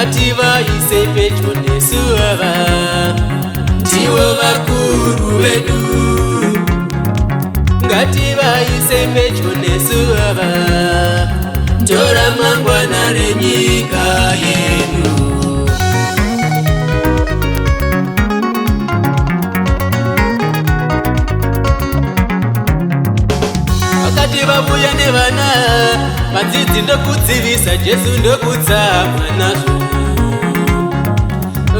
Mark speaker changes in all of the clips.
Speaker 1: ngativaise pedyo nesu ava, ndivo vakuru vedu. Ngativaise pedyo nesu ava, ndo ramangwana renyika yedu. Vakati vabuya nevana, vadzidzi ndokudzivisa Jesu ndokutsamwa nazvo.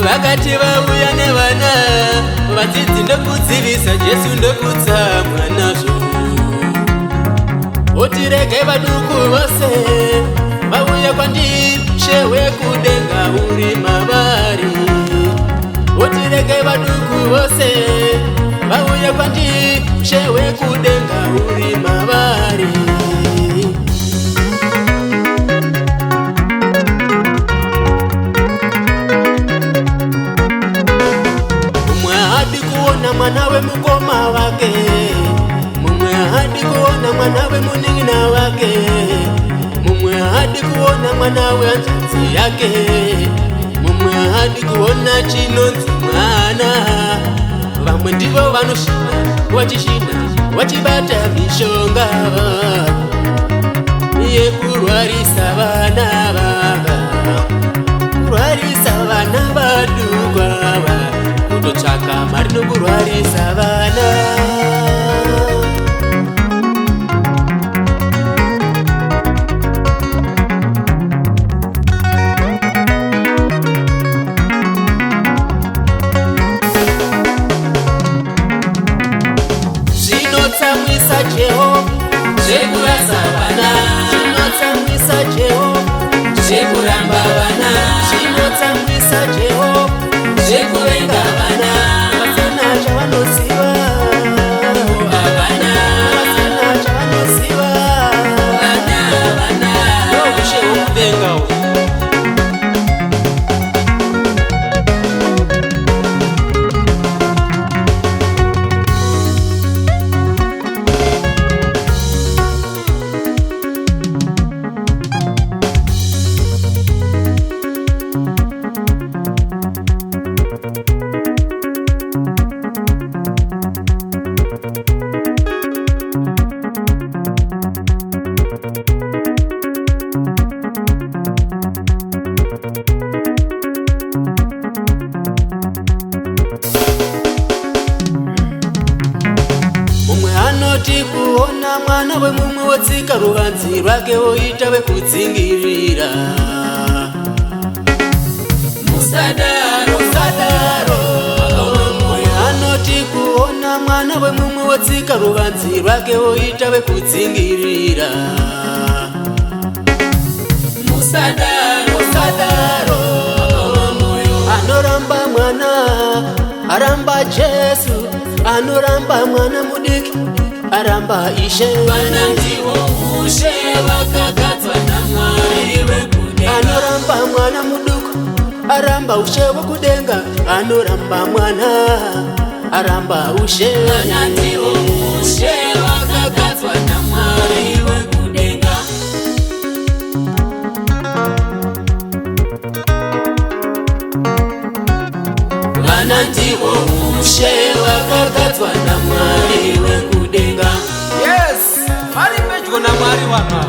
Speaker 1: Vakati vabuya nevana, vadzidzi ndokudzivisa Jesu ndokutsamwa nazvo. Utirege vaduku vose vauye kwandiri, She wekudenga uri mavari. Utirege vaduku vose vauye kwandiri, She wekudenga uri mavari. Mumwe hadi kuona mwana we mukoma wake, mumwe hadi kuona mwana we muning'ina wake, mumwe hadi kuona mwana we hanzvadzi yake, mumwe hadi kuona chinonzi mwana. Vamwe ndivo vanoshinda vachishinda vachibata mishonga yekurwarisa vana vava, kurwarisa vana vaduku ava, kutotsvaka mari nokurwarisa vana. Zvinotsamwisa Jehovha zvekurasa vana, zvinotsamwisa Jehovha zvekuramba vana, zvinotsamwisa Jehovha zvekuvenga vana. Vasina chavanoziva vana, vasina chavanoziva vana, vana ndoushe hwokudenga. Anoti kuona mwana we mumwe wotsika ruvanzi rwake woita wekudzingirira. Musadaro, musadaro. Anoti kuona mwana we mumwe wotsika ruvanzi rwake woita wekudzingirira. Musadaro, musadaro. Anoramba mwana aramba Jesu, anoramba mwana mudiki aramba Ishe. Vana ndivo ushe vakagadzwa naMwari wekudenga. Anoramba mwana muduku aramba ushe wekudenga, anoramba mwana aramba ushe. Vana ndivo ushe vakagadzwa naMwari wekudenga. Vana ndivo ushe vakagadzwa naMwari wekudenga.
Speaker 2: Yes, vari pedyo naMwari vana.